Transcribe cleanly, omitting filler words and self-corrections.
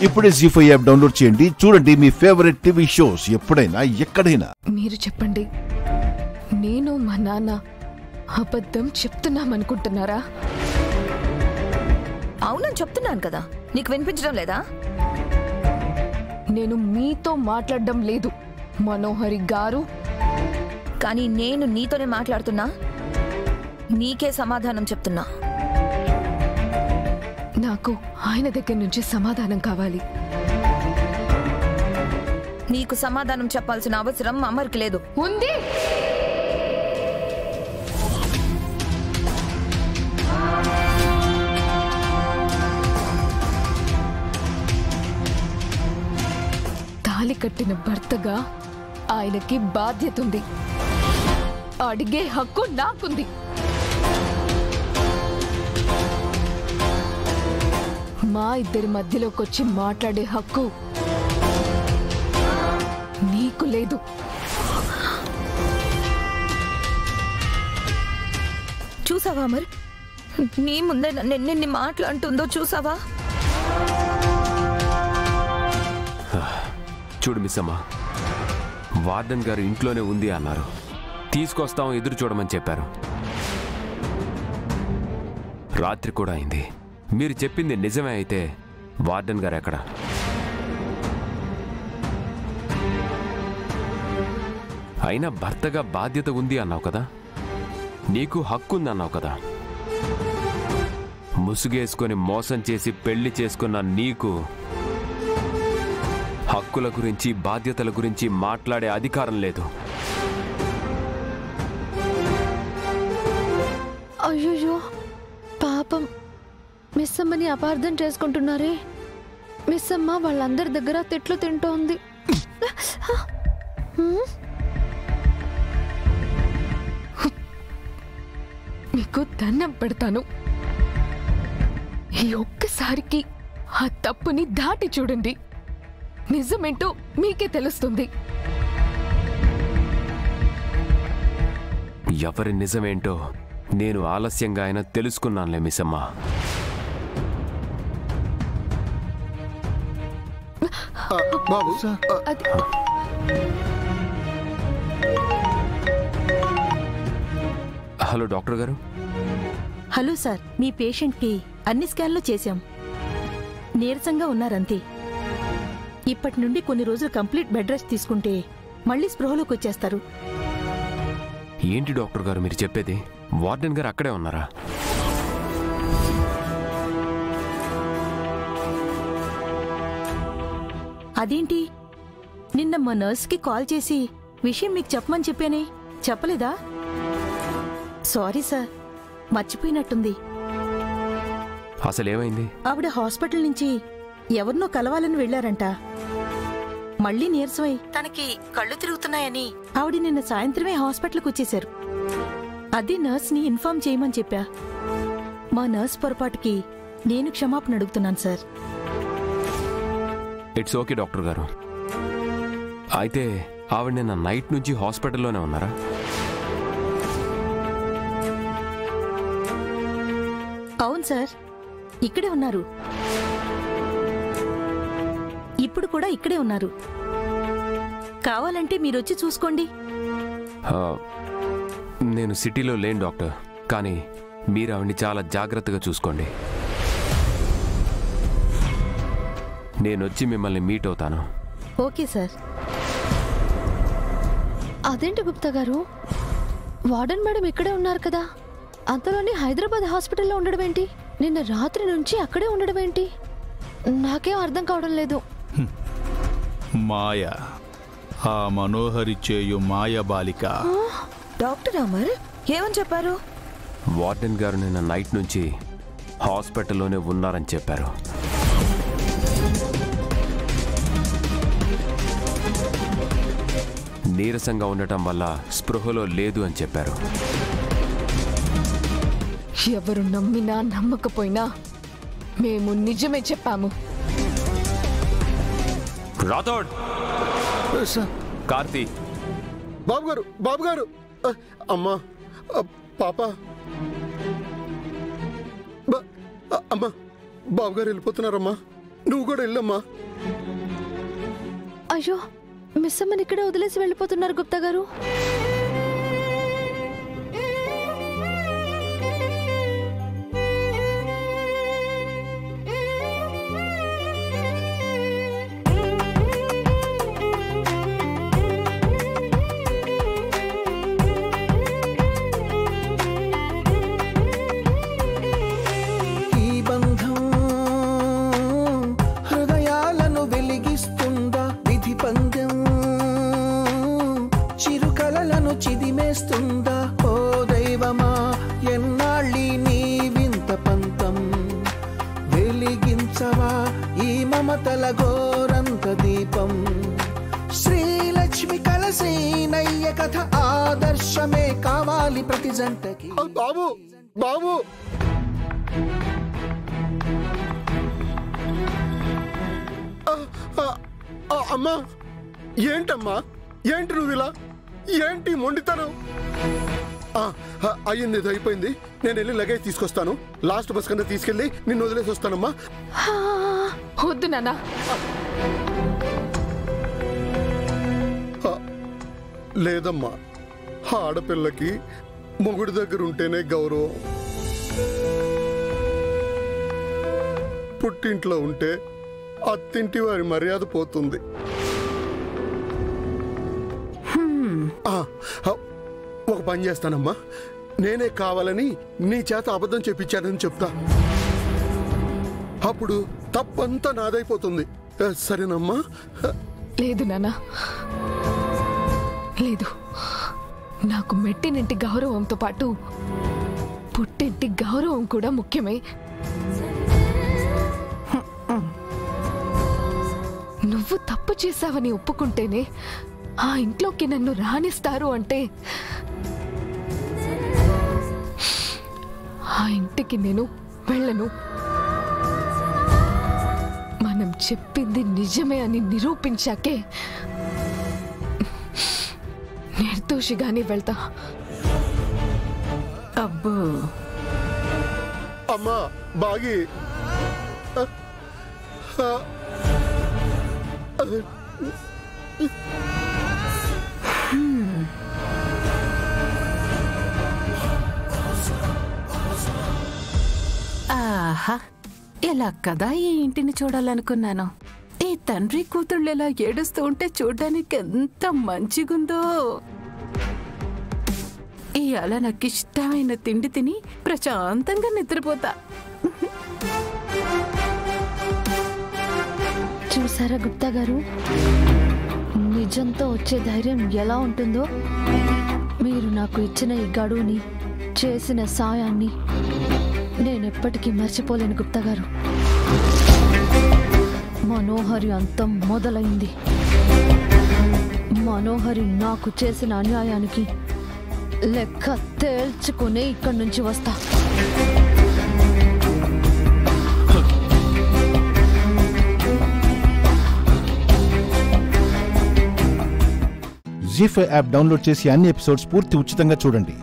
ఇప్పుడే జీ5 app download చేయండి. చూడండి మీ ఫేవరెట్ టీవీ షోస్ ఎప్పుడైనా ఎక్కడైనా. మీరు చెప్పండి, నేను మా నాన్న అబద్ధం చెప్తున్నామనుకుంటున్నారా? అవునని చెప్తున్నాను కదా, నీకు వినిపించడం లేదా? నేను మీతో మాట్లాడడం లేదు మనోహరి గారు. కానీ నేను నీతోనే మాట్లాడుతున్నా, నీకే సమాధానం చెప్తున్నా. నాకు ఆయన దగ్గర నుంచి సమాధానం కావాలి. నీకు సమాధానం చెప్పాల్సిన అవసరం అమర్కి లేదు. ఉంది. తాళి కట్టిన భర్తగా ఆయనకి బాధ్యత ఉంది. అడిగే హక్కు నాకుంది. మా ఇద్దరి మధ్యలోకి వచ్చి మాట్లాడే హక్కు నీకు లేదు. చూసావా అమర్, నీ ముందే నిన్ను మాట్లాడుతుందో చూసావా? చూడు మిస్సమ్మ, వార్డెన్ గారు ఇంట్లోనే ఉంది అన్నారు. తీసుకొస్తాం, ఎదురు చూడమని చెప్పారు. రాత్రి కూడా అయింది. మీరు చెప్పింది నిజమే అయితే వార్డెన్ గారు ఎక్కడ? అయినా భర్తగా బాధ్యత ఉంది అన్నావు కదా, నీకు హక్కు ఉంది అన్నావు కదా. ముసుగేసుకొని మోసం చేసి పెళ్లి చేసుకున్న నీకు హక్కుల గురించి బాధ్యతల గురించి మాట్లాడే అధికారం లేదు. అయ్యో పాపం, మిస్సమ్మని అపార్థం చేసుకుంటున్నారే. మిస్సమ్మ వాళ్ళందరి దగ్గర తిట్లు తింటోంది. మీకు దండం పెడతాను, ఈ ఒక్కసారికి ఆ తప్పుని దాటి చూడండి. నిజమేంటో మీకే తెలుస్తుంది. ఎవరి నిజమేంటో నేను ఆలస్యంగా అయినా తెలుసుకున్నానులే మిస్సమ్మ. హలో డాక్టర్ గారు. హలో సార్, మీ పేషెంట్కి అన్ని స్కాన్లు చేశాం. నీరసంగా ఉన్నారంతే. ఇప్పటి నుండి కొన్ని రోజులు కంప్లీట్ బెడ్ రెస్ట్ తీసుకుంటే మళ్ళీ స్పృహలోకి వచ్చేస్తారు. ఏంటి డాక్టర్ గారు మీరు చెప్పేది? వార్డెన్ గారు అక్కడే ఉన్నారా? అదేంటి, నిన్న మా నర్స్కి కాల్ చేసి విషయం మీకు చెప్పమని చెప్పానే, చెప్పలేదా? సారీ సార్, మర్చిపోయినట్టుంది. అసలేమైంది? ఆవిడ హాస్పిటల్ నుంచి ఎవరినో కలవాలని వెళ్లారంట. మళ్లీ నీరసమై తనకి కళ్ళు తిరుగుతున్నాయని ఆవిడ నిన్న సాయంత్రమే హాస్పిటల్కి వచ్చేశారు. అదే నర్స్ని ఇన్ఫార్మ్ చేయమని చెప్పా. మా నర్స్ పొరపాటుకి నేను క్షమాపణ అడుగుతున్నాను సార్. ఇట్స్ ఓకే డాక్టర్ గారు. అయితే ఆవిడ నిన్న నైట్ నుంచి హాస్పిటల్లోనే ఉన్నారా? అవును సార్, ఇక్కడే ఉన్నారు. ఇప్పుడు కూడా ఇక్కడే ఉన్నారు. కావాలంటే మీరొచ్చి చూసుకోండి. నేను సిటీలో లేను డాక్టర్, కానీ మీరు ఆవిడ్ని చాలా జాగ్రత్తగా చూసుకోండి. నేనొచ్చి మిమ్మల్ని మీట్ అవుతాను. Okay sir. అదేంటి గుప్తా గారు, వార్డెన్ మేడం ఇక్కడే ఉన్నారు కదా, అంతలోనే హైదరాబాద్ హాస్పిటల్లో ఉండడం ఏంటి? నిన్న రాత్రి నుంచి అక్కడే ఉండడం ఏంటి? నాకేం అర్థం కావడం లేదు. మాయ, ఆ మనోహరి చేయు మాయ బాలిక. డాక్టర్ అమర్ ఏమని చెప్పారు? వార్డెన్ గారు నిన్న నైట్ నుంచి హాస్పిటల్లోనే ఉన్నారని చెప్పారు. నీరసంగా ఉండటం వల్ల స్పృహలో లేదు అని చెప్పారు. ఎవరు నమ్మినా నమ్మకపోయినా మేము నిజమే చెప్పాము. రాథోడ్, కార్తీ, బాబు గారు, అమ్మా, పాప, అమ్మా, బాబు గారు వెళ్ళిపోతున్నారమ్మా. నువ్వు కూడా వెళ్ళమ్మా. అయ్యో, మిస్ అమ్మని ఇక్కడే వదిలేసి వెళ్ళిపోతున్నారు గుప్తా గారు. చిదిమేస్తుందా ఓ దైవమా, ఎన్నాళ్ళీ నీ వింత పంతం వెలిగించవా ఈ మమతల గోరంత దీపం. శ్రీలక్ష్మి కలసి నయ్య కథ ఆదర్శమే కావాలి ప్రతి జంటకి. బాబు బాబు అమ్మా, ఏంటమ్మా, ఏంటి నువ్వు ఇలా, ఏంటి మొండితనం? అయ్యింది, ఇది అయిపోయింది. నేను వెళ్ళి లగేజ్ తీసుకొస్తాను. లాస్ట్ బస్ కన్నా తీసుకెళ్ళి నిన్ను వదిలేసి వస్తానమ్మా. వద్దు నాన్న. లేదమ్మా, ఆడపిల్లకి మొగుడి దగ్గర ఉంటేనే గౌరవం. పుట్టింట్లో ఉంటే అత్తింటి వారి మర్యాద పోతుంది. ఒక పని చేస్తానమ్మా, నేనే కావాలని నీ చేత అబద్ధం చెప్పించానని చెప్తా. అప్పుడు తప్పంతా నాదైపోతుంది. సరేనమ్మా? లేదు నాన్న, లేదు. నాకు మెట్టినింటి గౌరవంతో పాటు పుట్టింటి గౌరవం కూడా ముఖ్యమే. నువ్వు తప్పు చేశావని ఒప్పుకుంటేనే ఆ ఇంట్లోకి నన్ను రాణిస్తారు అంటే ఆ ఇంటికి నేను వెళ్ళను. మనం చెప్పింది నిజమే అని నిరూపించాకే నిర్దోషిగానే వెళ్తా. అబ్బో అమ్మా బాగి, ఆహా, ఎలా కదా ఈ ఇంటిని చూడాలనుకున్నాను. ఈ తండ్రి కూతుళ్ళు ఎలా ఏడుస్తూ ఉంటే చూడ్డానికి ఎంత మంచిగుందో. ఇవాళ నాకు ఇష్టమైన తిండి తిని ప్రశాంతంగా నిద్రపోతా. చూసారా గుప్తా గారు, నిజంతో వచ్చే ధైర్యం ఎలా ఉంటుందో. మీరు నాకు ఇచ్చిన ఈ గడువుని, చేసిన సాయాన్ని నేనెప్పటికీ మర్చిపోలేను గుప్తా గారు. మనోహరి అంతం మొదలైంది. మనోహరి నాకు చేసిన అన్యాయానికి లెక్క తేల్చుకునే ఇక్కడి నుంచి వస్తా. జీ5 యాప్ డౌన్లోడ్ చేసి అన్ని ఎపిసోడ్స్ పూర్తి ఉచితంగా చూడండి.